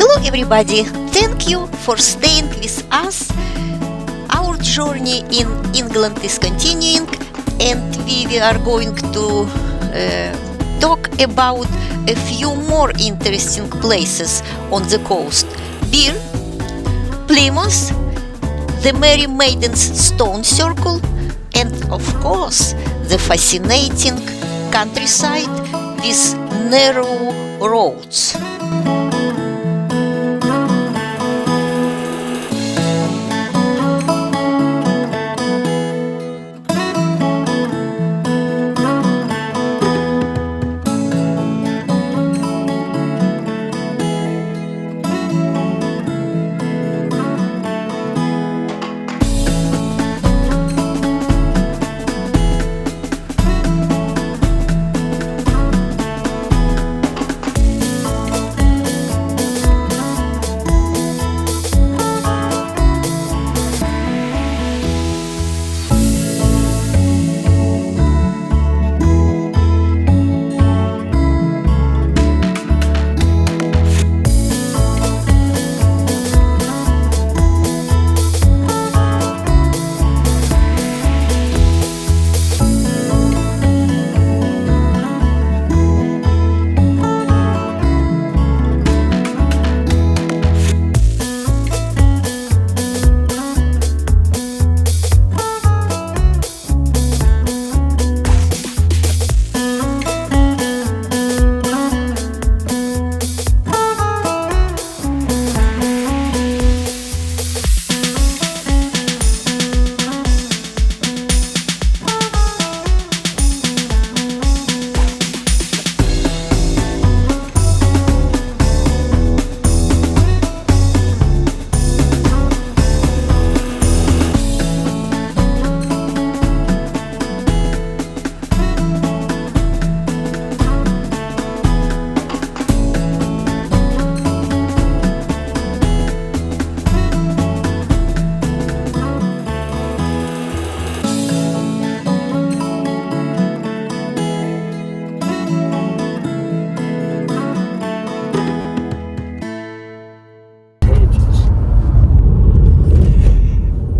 Hello everybody, thank you for staying with us. Our journey in England is continuing and we are going to talk about a few more interesting places on the coast. Beer, Plymouth, the Merry Maidens Stone Circle, and of course the fascinating countryside with narrow roads.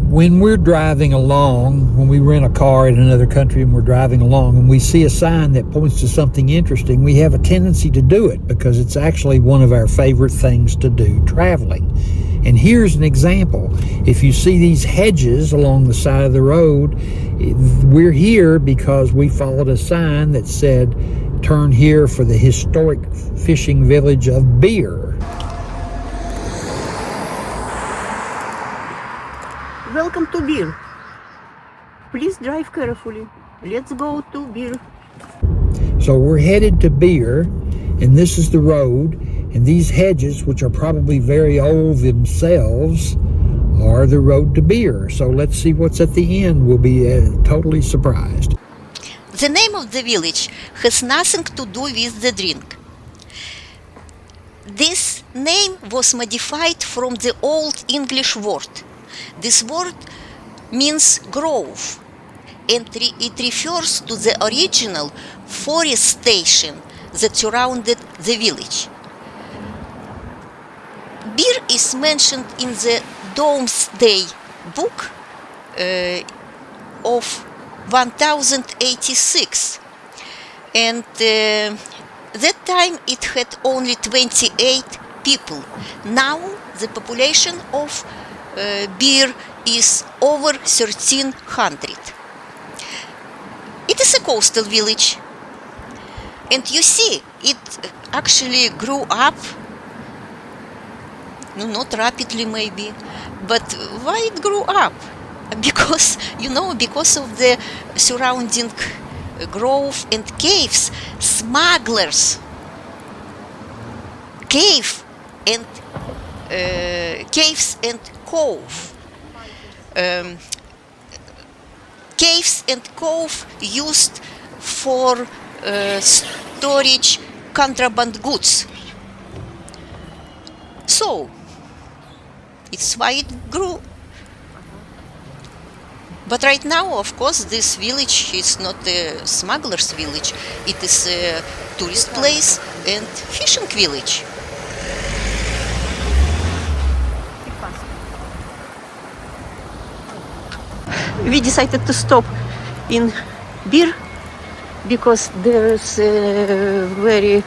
When we're driving along, when we rent a car in another country and we're driving along and we see a sign that points to something interesting, we have a tendency to do it because it's actually one of our favorite things to do traveling. And here's an example. If you see these hedges along the side of the road, we're here because we followed a sign that said, "Turn here for the historic fishing village of Beer." Welcome to Beer. Please drive carefully. Let's go to Beer. So we're headed to Beer, and this is the road, and these hedges, which are probably very old themselves, are the road to Beer. So let's see what's at the end. We'll be totally surprised. The name of the village has nothing to do with the drink. This name was modified from the Old English word. This word means grove, and it refers to the original forestation that surrounded the village. Beer is mentioned in the Domesday Book of 1086, and that time it had only 28 people. Now the population of Beer is over 1,300. It is a coastal village, and you see, it actually grew up, not rapidly maybe, but why it grew up? Because, because of the surrounding grove and caves, smugglers, caves and cove. Caves and cove used for storage contraband goods. So it's why it grew. But right now, of course, this village is not a smuggler's village. It is a tourist place and fishing village. we decided to stop in beer because there's a very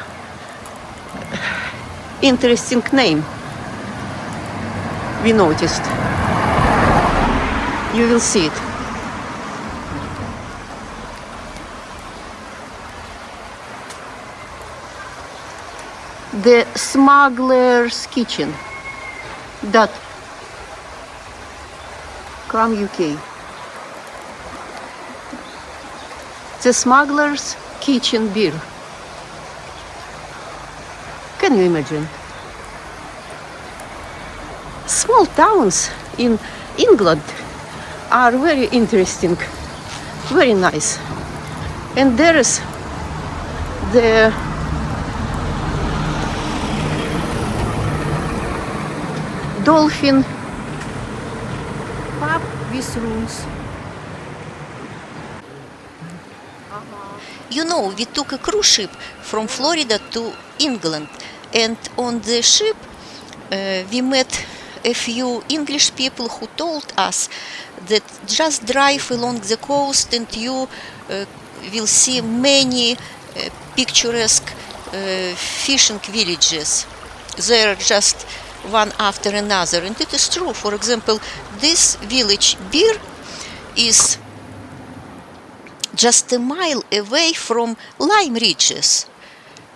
interesting name we noticed. You will see it. The Smuggler's Kitchen. That from UK. The Smuggler's Kitchen beer. Can you imagine? Small towns in England are very interesting, very nice. And there is the Dolphin pub with rooms. You know, we took a cruise ship from Florida to England, and on the ship we met a few English people who told us that just drive along the coast and you will see many picturesque fishing villages. They are just one after another, and it is true. For example, this village Beer is just a mile away from Lime Ridges.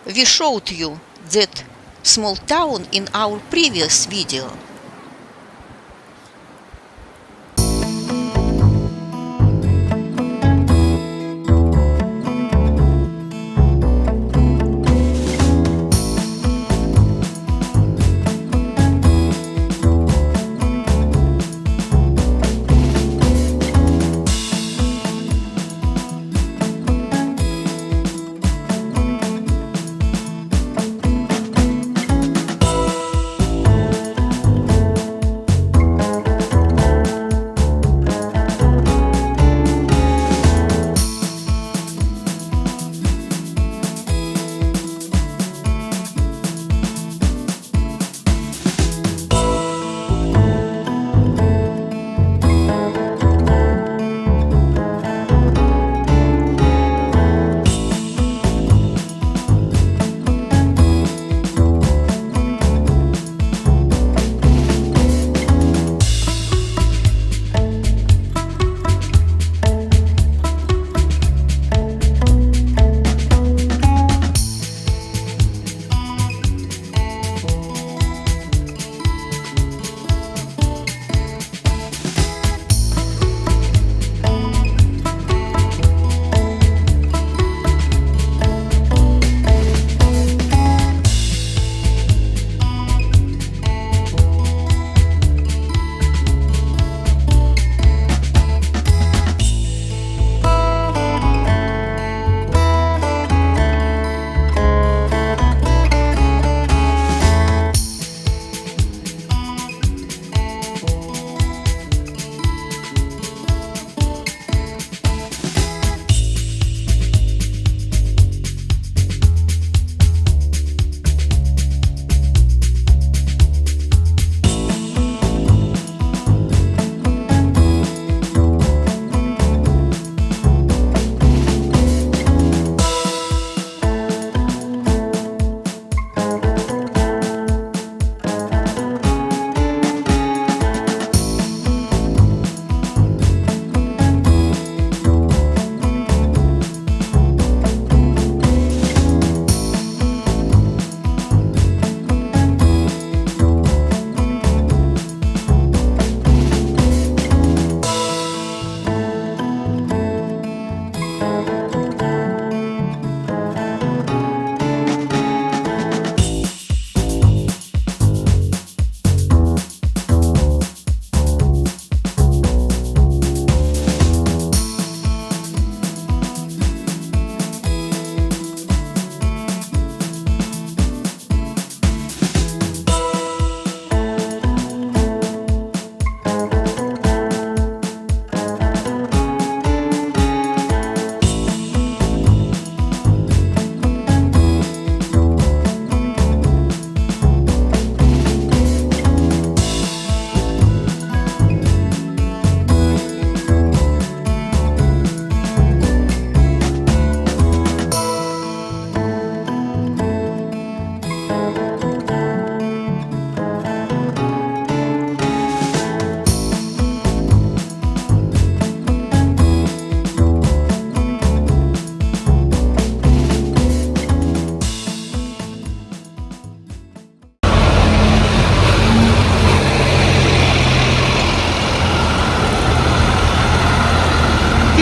We showed you that small town in our previous video.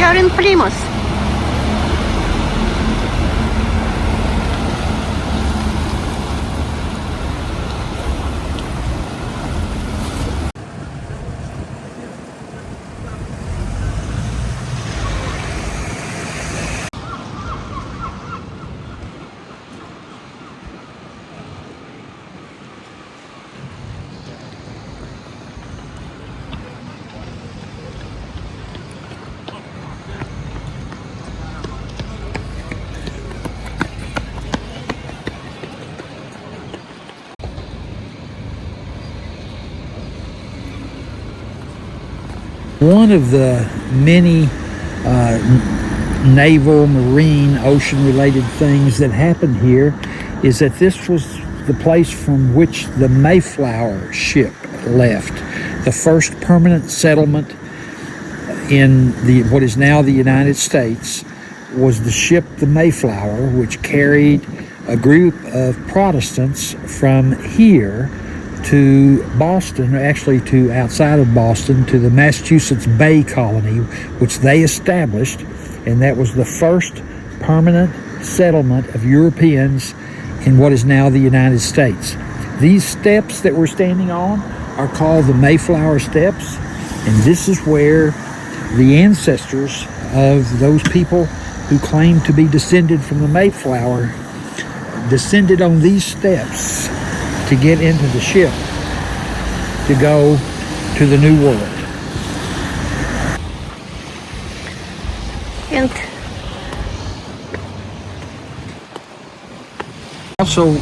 are in Plymouth. One of the many naval, marine, ocean-related things that happened here is that this was the place from which the Mayflower ship left. The first permanent settlement in what is now the United States was the ship the Mayflower, which carried a group of Protestants from here to Boston, or actually to outside of Boston, to the Massachusetts Bay Colony, which they established, and that was the first permanent settlement of Europeans in what is now the United States. These steps that we're standing on are called the Mayflower Steps, and this is where the ancestors of those people who claim to be descended from the Mayflower descended on these steps to get into the ship to go to the New World. And Also,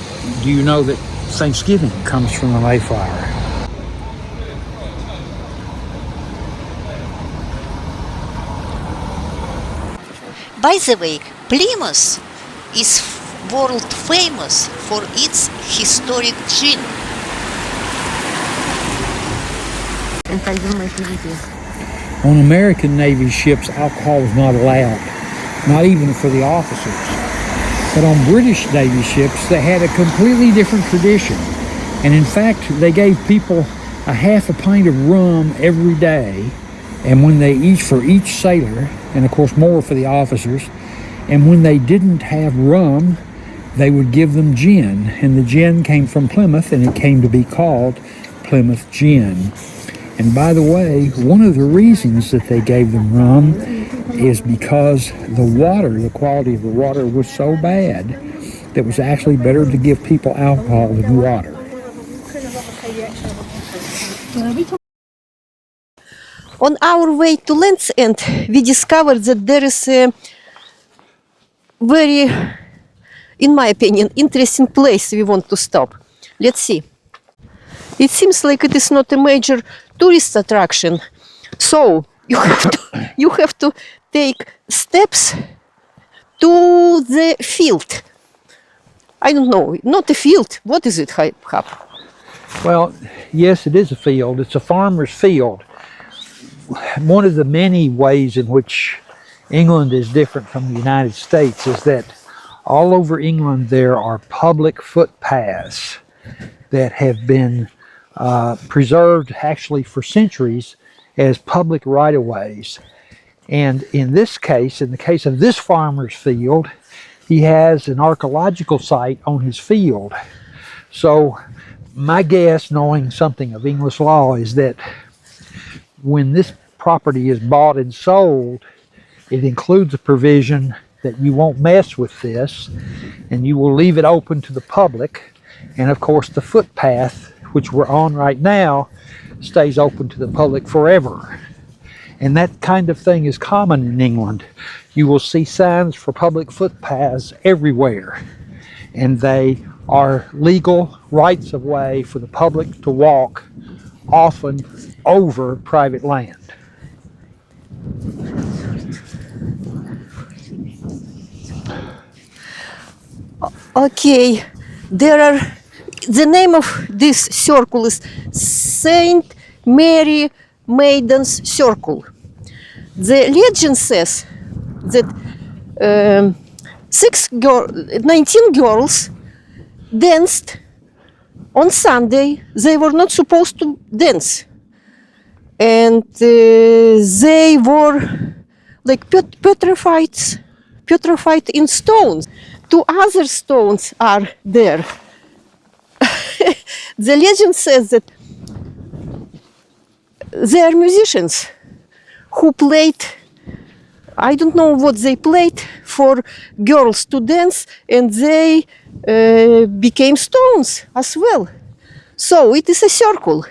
do you know that Thanksgiving comes from the Mayflower? By the way, Plymouth is world famous for its historic gin. and I will make a video. On American Navy ships, alcohol was not allowed, not even for the officers. But on British Navy ships, they had a completely different tradition. And in fact, they gave people a half a pint of rum every day, and when they for each sailor, and of course more for the officers, and when they didn't have rum, they would give them gin. And the gin came from Plymouth, and it came to be called Plymouth Gin. And by the way, one of the reasons that they gave them rum is because the water, the quality of the water was so bad that it was actually better to give people alcohol than water. On our way to Land's End, we discovered that there is a very, in my opinion, interesting place we want to stop. Let's see. It seems like it is not a major tourist attraction, so you have to take steps to the field. I don't know, not a field. What is it, Hap? Well, yes, it is a field. It's a farmer's field. One of the many ways in which England is different from the United States is that all over England there are public footpaths that have been preserved actually for centuries as public right-of-ways. And in this case, in the case of this farmer's field, he has an archaeological site on his field. So my guess, knowing something of English law, is that when this property is bought and sold, it includes a provision that you won't mess with this and you will leave it open to the public. And of course the footpath, which we're on right now, stays open to the public forever. And that kind of thing is common in England. You will see signs for public footpaths everywhere, and they are legal rights of way for the public to walk, often over private land. Okay, the name of this circle is Saint Mary Maidens Circle. The legend says that 19 girls danced on Sunday. They were not supposed to dance, and they were like petrified in stones. Two other stones are there. The legend says that they are musicians who played, I don't know what they played for girls to dance, and they became stones as well. So it is a circle.